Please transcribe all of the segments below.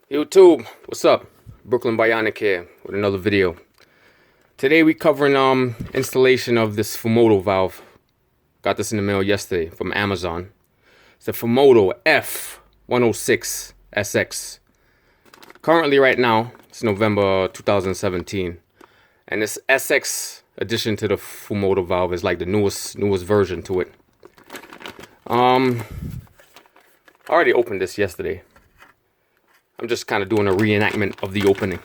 YouTube, what's up? Brooklyn Bionic here with another video. Today we covering installation of this FUMOTO valve. Got this in the mail yesterday from Amazon. It's the FUMOTO F106SX. Currently right now, it's November 2017. And this SX addition to the FUMOTO valve is like the newest version to it. I already opened this yesterday. I'm just kind of doing a reenactment of the opening.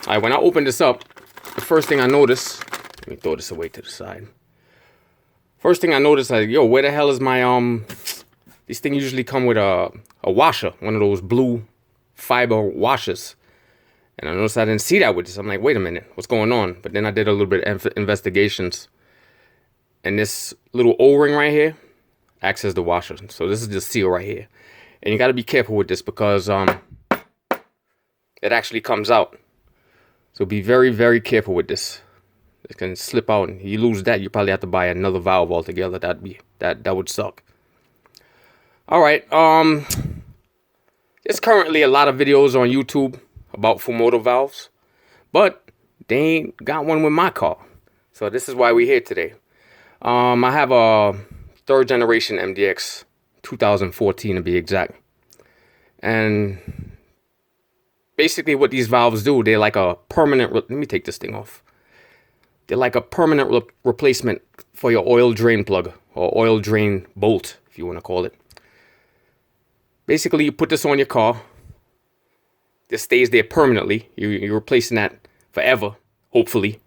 Alright, when I opened this up, the first thing I noticed, let me throw this away to the side. First thing I noticed, like, yo, where the hell is my, these things usually come with a washer, one of those blue fiber washers. And I noticed I didn't see that with this. I'm like, wait a minute, what's going on? But then I did a little bit of investigations. And this little O-ring right here acts as the washer. So this is the seal right here. And you got to be careful with this because it actually comes out. So be very, very careful with this. It can slip out, and you lose that, you probably have to buy another valve altogether. That would suck. All right. There's currently a lot of videos on YouTube about FUMOTO valves, but they ain't got one with my car. So this is why we're here today. I have a 3rd generation MDX. 2014 to be exact. And basically what these valves do, they're like a permanent, let me take this thing off. They're like a permanent replacement for your oil drain plug or oil drain bolt, if you want to call it. Basically, you put this on your car. This stays there permanently. You're replacing that forever, hopefully.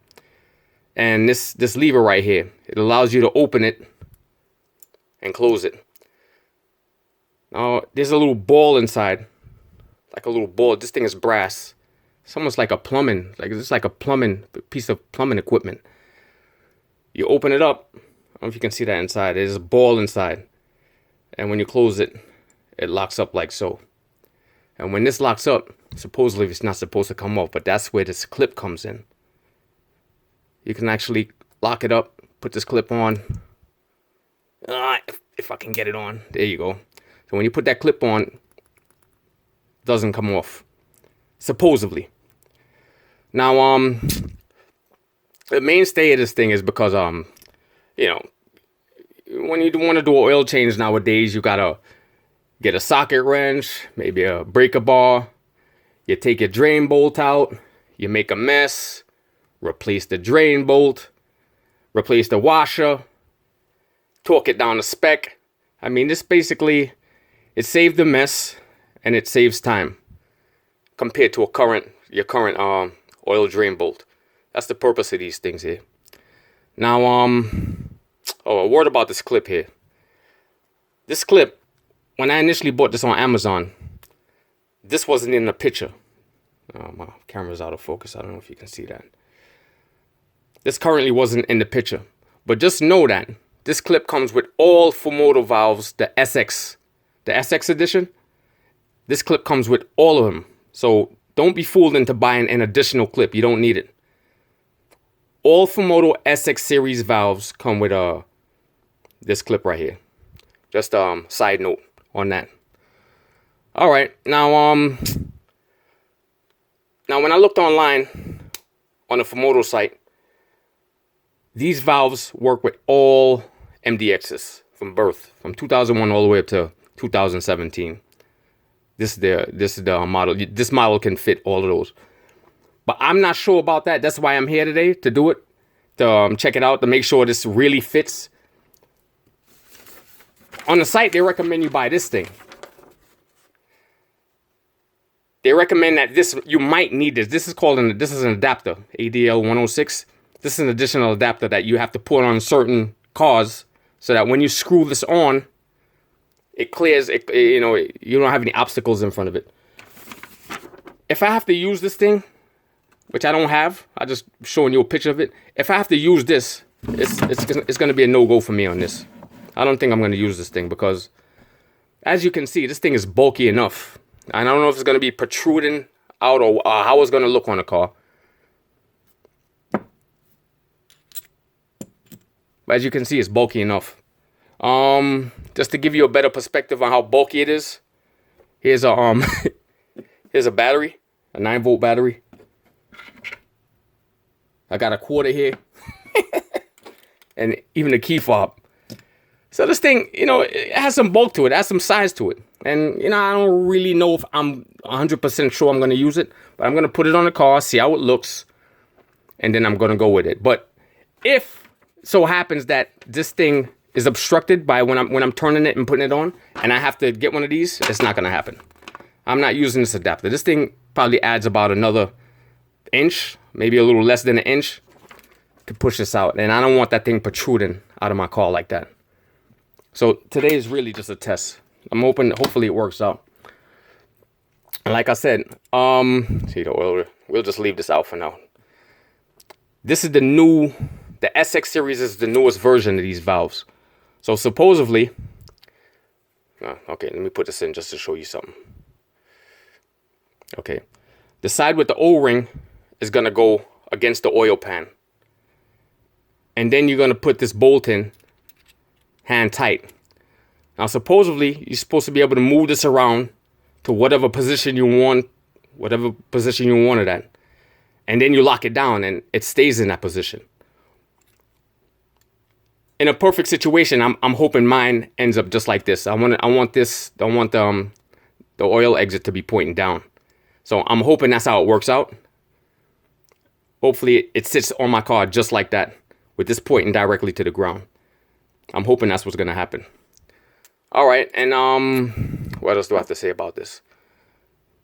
And this lever right here, it allows you to open it and close it. Now, there's a little ball inside, like a little ball. This thing is brass. It's almost like a plumbing, piece of plumbing equipment. You open it up. I don't know if you can see that inside. There's a ball inside. And when you close it, it locks up like so. And when this locks up, supposedly it's not supposed to come off, but that's where this clip comes in. You can actually lock it up, put this clip on. If I can get it on. There you go. So when you put that clip on, it doesn't come off, supposedly. Now, the mainstay of this thing is because, you know, when you want to do an oil change nowadays, you gotta get a socket wrench, maybe a breaker bar. You take your drain bolt out, you make a mess, replace the drain bolt, replace the washer, torque it down to spec. I mean, this basically, it saved the mess and it saves time compared to your current oil drain bolt. That's the purpose of these things here. Now, a word about this clip here. This clip, when I initially bought this on Amazon, this wasn't in the picture. My camera's out of focus. I don't know if you can see that. This currently wasn't in the picture. But just know that this clip comes with all FUMOTO valves, the SX edition. This clip comes with all of them. So don't be fooled into buying an additional clip. You don't need it. All FUMOTO SX series valves come with this clip right here. Just side note on that. All right. Now when I looked online on the FUMOTO site, these valves work with all MDXs from birth, from 2001 all the way up to 2017. This is the model. This model can fit all of those. But I'm not sure about that. That's why I'm here today, to do it, to check it out, to make sure this really fits. On the site, they recommend you buy this thing. They recommend that you might need this. This is an adapter, ADL 106. This is an additional adapter that you have to put on certain cars so that when you screw this on, it clears, you don't have any obstacles in front of it. If I have to use this thing, which I don't have, I'm just showing you a picture of it. If I have to use this, it's going to be a no-go for me on this. I don't think I'm going to use this thing because, as you can see, this thing is bulky enough. And I don't know if it's going to be protruding out or how it's going to look on a car. But as you can see, it's bulky enough. Just to give you a better perspective on how bulky it is, Here's a here's a battery, a 9-volt battery. I got a quarter here, and even a key fob. So this thing, you know, it has some bulk to it, it has some size to it. And, you know, I don't really know if I'm 100% sure I'm going to use it, but I'm going to put it on the car, see how it looks, and then I'm going to go with it. But if so happens that this thing is obstructed by when I'm turning it and putting it on, and I have to get one of these, it's not going to happen. I'm not using this adapter. This thing probably adds about another inch, maybe a little less than an inch to push this out. And I don't want that thing protruding out of my car like that. So today is really just a test. I'm hoping, hopefully it works out. And like I said, see the oil, we'll just leave this out for now. This is the SX series is the newest version of these valves. So supposedly, okay, let me put this in just to show you something. Okay, the side with the O-ring is gonna go against the oil pan. And then you're gonna put this bolt in hand tight. Now supposedly you're supposed to be able to move this around to whatever position you want it at. And then you lock it down and it stays in that position. In a perfect situation, I'm hoping mine ends up just like this. I want the oil exit to be pointing down. So I'm hoping that's how it works out. Hopefully it sits on my car just like that, with this pointing directly to the ground. I'm hoping that's what's gonna happen. All right, and what else do I have to say about this?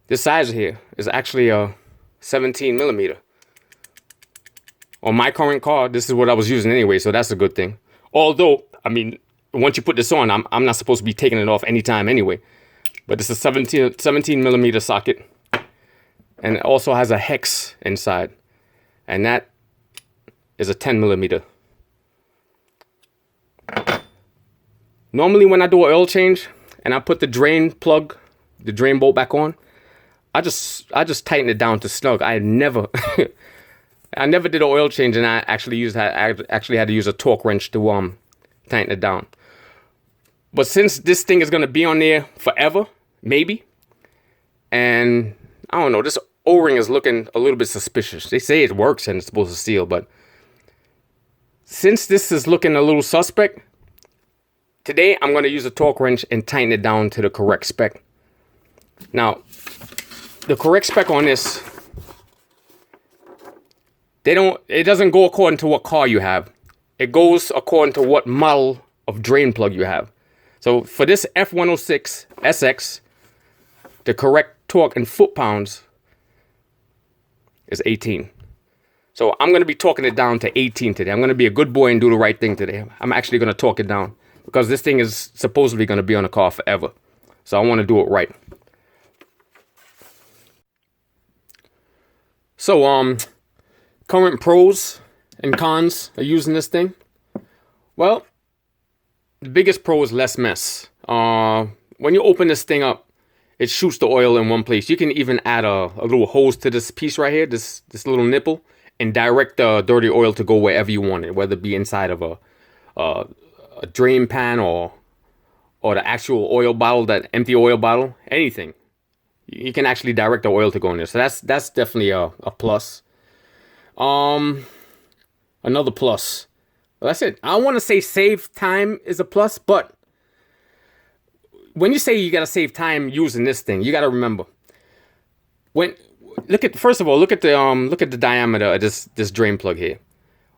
This size here is actually a 17 millimeter. On my current car, this is what I was using anyway, so that's a good thing. Although, I mean, once you put this on, I'm not supposed to be taking it off anytime anyway. But it's a 17 millimeter socket. And it also has a hex inside. And that is a 10 millimeter. Normally when I do an oil change and I put the drain plug, the drain bolt back on, I just tighten it down to snug. I never did an oil change and I actually had to use a torque wrench to tighten it down. But since this thing is gonna be on there forever, maybe, and I don't know, this O-ring is looking a little bit suspicious. They say it works and it's supposed to seal, but since this is looking a little suspect, today I'm gonna use a torque wrench and tighten it down to the correct spec. Now, the correct spec on this, it doesn't go according to what car you have. It goes according to what model of drain plug you have. So for this F106SX, the correct torque in foot-pounds is 18. So I'm going to be torquing it down to 18 today. I'm going to be a good boy and do the right thing today. I'm actually going to torque it down because this thing is supposedly going to be on the car forever. So I want to do it right. So, current pros and cons of using this thing. Well, the biggest pro is less mess. When you open this thing up, it shoots the oil in one place. You can even add a little hose to this piece right here, this little nipple, and direct the dirty oil to go wherever you want it, whether it be inside of a drain pan or the actual oil bottle, that empty oil bottle, anything. You can actually direct the oil to go in there. So that's definitely a plus. Another plus. Well, that's it. I want to say save time is a plus, but when you say you got to save time using this thing, you got to remember first of all, look at the diameter of this drain plug here.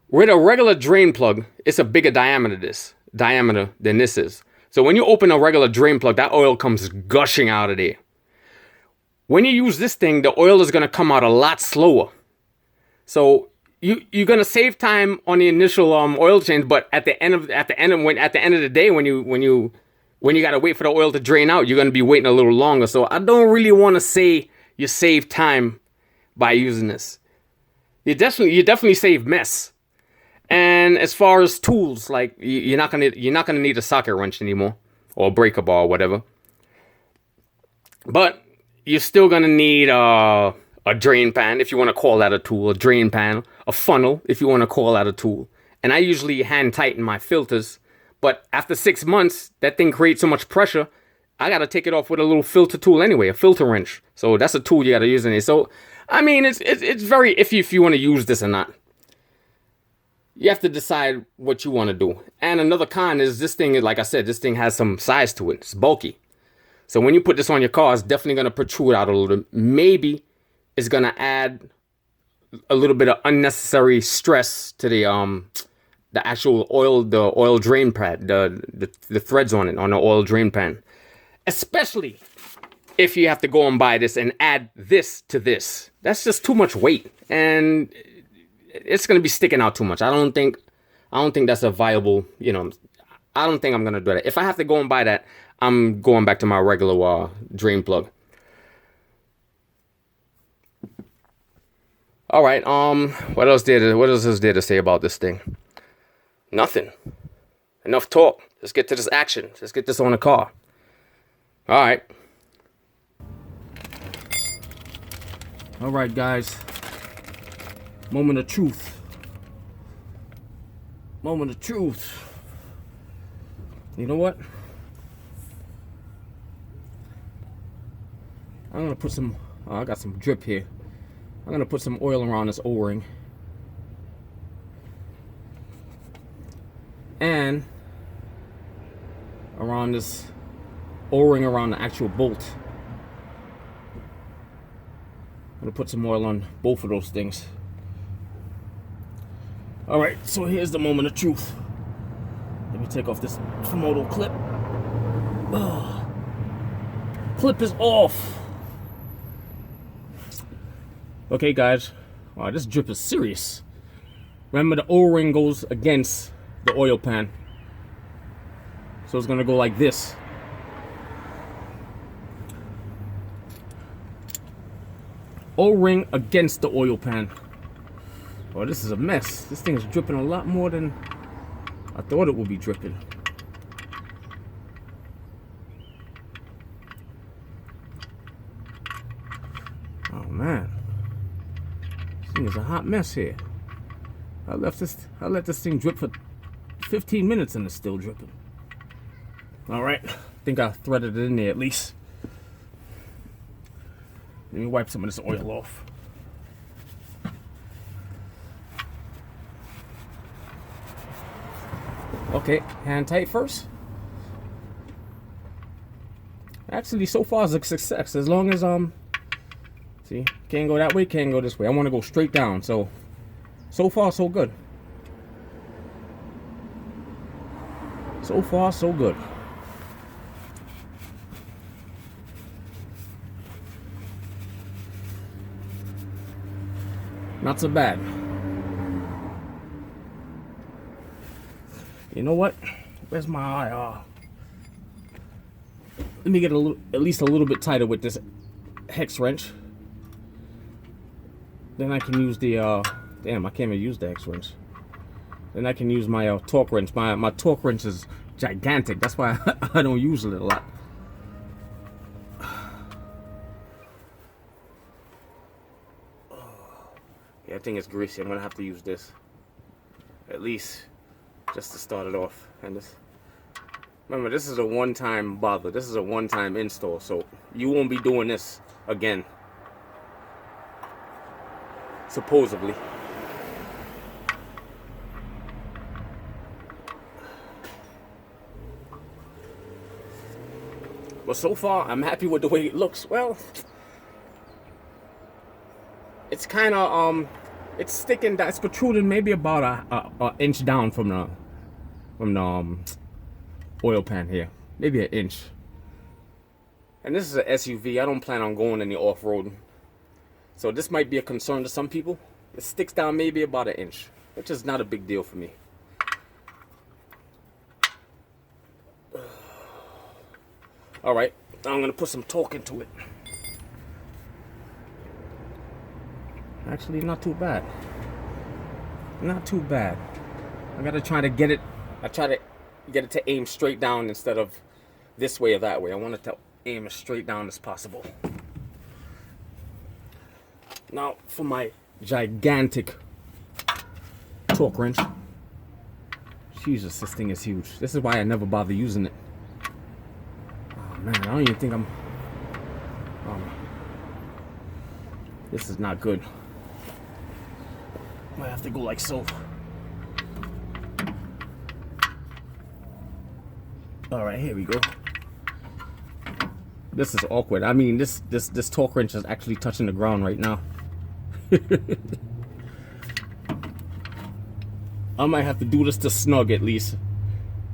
With a regular drain plug, it's a bigger diameter than this is. So when you open a regular drain plug, that oil comes gushing out of there. When you use this thing, the oil is going to come out a lot slower. So you're going to save time on the initial oil change, but at the end of the day, when you got to wait for the oil to drain out, you're going to be waiting a little longer. So I don't really want to say you save time by using this. You definitely save mess. And as far as tools, like you're not gonna need a socket wrench anymore or a breaker bar or whatever. But you're still gonna need a drain pan, if you want to call that a tool, a drain pan, a funnel, if you want to call that a tool. And I usually hand tighten my filters, but after 6 months, that thing creates so much pressure, I gotta take it off with a little filter tool anyway, a filter wrench. So that's a tool you gotta use in it. So I mean, it's very iffy if you want to use this or not. You have to decide what you want to do. And another con is this thing, like I said, this thing has some size to it. It's bulky. So when you put this on your car, it's definitely gonna protrude out a little bit. Maybe it's gonna add a little bit of unnecessary stress to the actual oil, the oil drain pad, the threads on it, on the oil drain pan. Especially if you have to go and buy this and add this to this. That's just too much weight, and it's gonna be sticking out too much. I don't think that's a viable, you know, I don't think I'm gonna do that. If I have to go and buy that, I'm going back to my regular drain plug. All right, what else is there to say about this thing? Nothing. Enough talk. Let's get to this action. Let's get this on the car. All right. All right, guys. Moment of truth. Moment of truth. You know what? I'm gonna put some, I got some drip here. I'm gonna put some oil around this O-ring. And around this O-ring around the actual bolt. I'm gonna put some oil on both of those things. All right, so here's the moment of truth. Let me take off this FUMOTO clip. Oh, clip is off. Okay, guys. Wow, this drip is serious. Remember, the O-ring goes against the oil pan. So it's gonna go like this. O-ring against the oil pan. Oh, this is a mess. This thing is dripping a lot more than I thought it would be dripping. Oh man, this thing is a hot mess here. I let this thing drip for 15 minutes and it's still dripping. All right, I think I threaded it in there at least. Let me wipe some of this oil off. Okay, hand tight first. Actually, so far it's a success. As long as see, can't go that way, can't go this way. I want to go straight down. So far so good. So far so good. Not so bad. You know what? Where's my eye? Let me get at least a little bit tighter with this hex wrench. Then I can use the damn, I can't even use the hex wrench. Then I can use my torque wrench. My torque wrench is gigantic. That's why I don't use it a lot. Yeah, I think it's greasy. I'm gonna have to use this at least just to start it off. And this, remember, this is a one-time bother. This is a one-time install, so you won't be doing this again, supposedly. But so far, I'm happy with the way it looks. Well, it's kind of it's sticking. That's protruding maybe about a inch down from the oil pan here, maybe an inch. And this is an SUV. I don't plan on going any off-road, so this might be a concern to some people. It sticks down maybe about an inch, which is not a big deal for me. All right, I'm gonna put some torque into it. Actually, not too bad. Not too bad. I gotta try to get it. I try to get it to aim straight down instead of this way or that way. I want it to aim as straight down as possible. Now for my gigantic torque wrench. Jesus, this thing is huge. This is why I never bother using it. Oh man, I don't don't even think I'm... this is not good. Might have to go like so. All right, here we go. This is awkward. I mean, this torque wrench is actually touching the ground right now. I might have to do this to snug at least,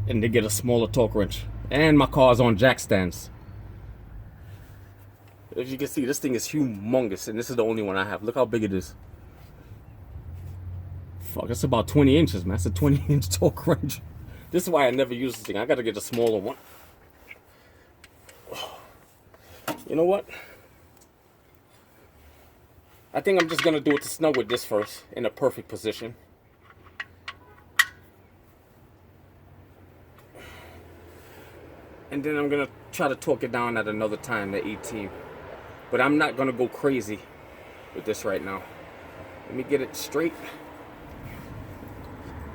and to get a smaller torque wrench. And my car's on jack stands. As you can see, this thing is humongous, and this is the only one I have. Look how big it is. Fuck, it's about 20 inches, man. It's a 20-inch torque wrench. This is why I never use this thing. I gotta get a smaller one. You know what? I think I'm just gonna do it to snug with this first, in a perfect position. And then I'm gonna try to torque it down at another time, at 18. But I'm not gonna go crazy with this right now. Let me get it straight.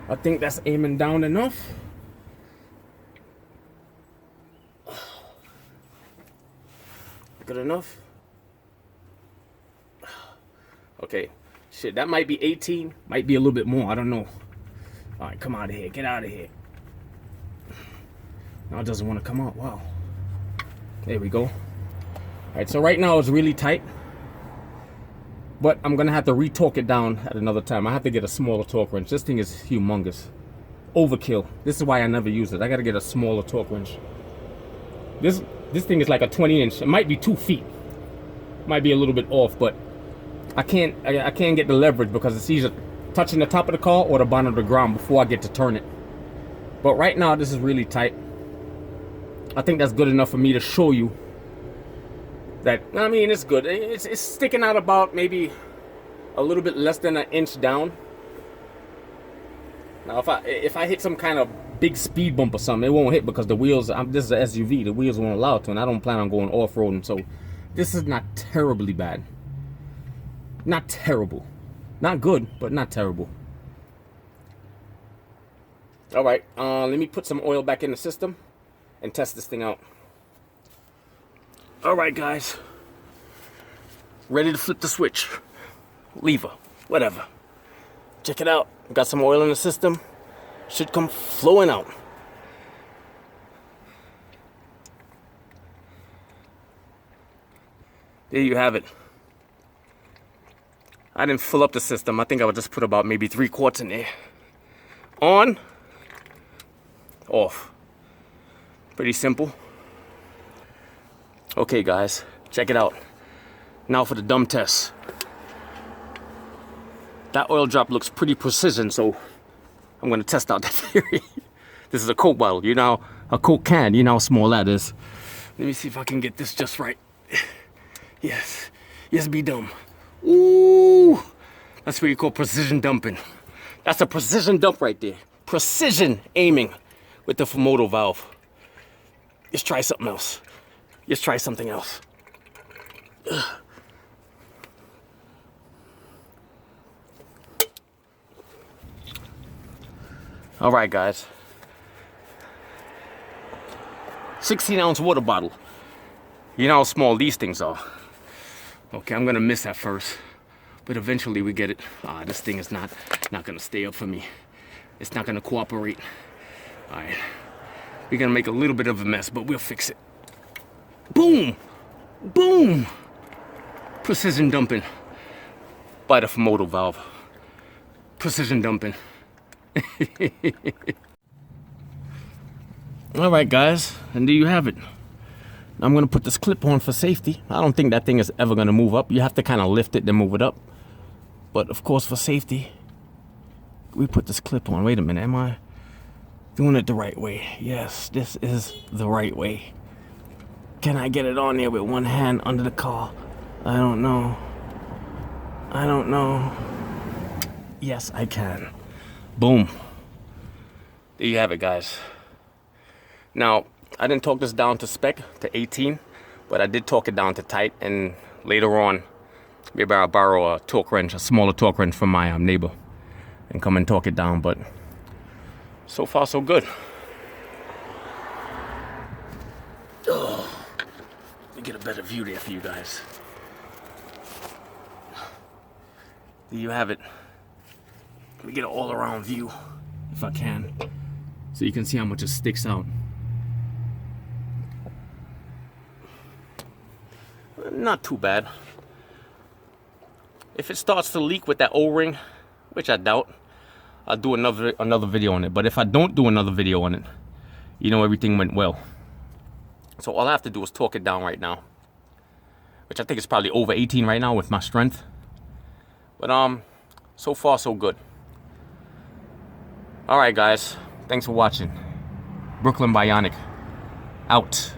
I think that's aiming down enough. Good enough? Okay. Shit, that might be 18. Might be a little bit more. I don't know. Alright, come out of here. Get out of here. Now it doesn't want to come out. Wow. There we go. Alright, so right now it's really tight. But I'm going to have to re-torque it down at another time. I have to get a smaller torque wrench. This thing is humongous. Overkill. This is why I never use it. I got to get a smaller torque wrench. This thing is like a 20-inch. It might be 2 feet. Might be a little bit off, but I can't get the leverage because it's either touching the top of the car or the bottom of the ground before I get to turn it. But right now this is really tight. I think that's good enough for me to show you that, I mean, it's good. It's sticking out about maybe a little bit less than an inch down. Now if I hit some kind of big speed bump or something, it won't hit because the wheels, this is an SUV, the wheels won't allow it to, and I don't plan on going off-roading, so this is not terribly bad. Not terrible. Not good, but not terrible. Alright, let me put some oil back in the system and test this thing out. Alright guys, ready to flip the switch, lever, whatever. Check it out, got some oil in the system, should come flowing out. There you have it. I didn't fill up the system. I think I would just put about maybe 3 quarts in there. On, off. Pretty simple. Okay guys, check it out. Now for the dumb test. That oil drop looks pretty precision, so I'm gonna test out that theory. This is a Coke bottle, you know, a Coke can, you know how small that is. Let me see if I can get this just right. Yes, yes, be dumb. Ooh, that's what you call precision dumping. That's a precision dump right there. Precision aiming with the FUMOTO valve. Let's try something else. Let's try something else. Ugh. All right, guys. 16-ounce water bottle. You know how small these things are. Okay, I'm gonna miss at first, but eventually we get it. This thing is not gonna stay up for me. It's not gonna cooperate. All right, we're gonna make a little bit of a mess, but we'll fix it. Boom, boom. Precision dumping by the FUMOTO valve. Precision dumping. All right, guys, and there you have it. I'm gonna put this clip on for safety. I don't think that thing is ever gonna move up. You have to kind of lift it then move it up. But of course, for safety, we put this clip on. Wait a minute, am I doing it the right way? Yes, this is the right way. Can I get it on there with one hand under the car? I don't know. I don't know. Yes, I can. Boom. There you have it, guys. Now, I didn't talk this down to spec, to 18, but I did talk it down to tight, and later on, maybe I'll borrow a torque wrench, a smaller torque wrench from my neighbor, and come and torque it down, but so far so good. Ugh. better view there for you guys. There you have it. Let me get an all-around view, if I can, so you can see how much it sticks out. Not too bad. If it starts to leak with that O-ring, which I doubt, I'll do another video on it. But if I don't do another video on it, you know everything went well. So all I have to do is torque it down right now, which I think is probably over 18 right now with my strength. But so far so good. All right, guys, thanks for watching. Brooklyn Bionic out.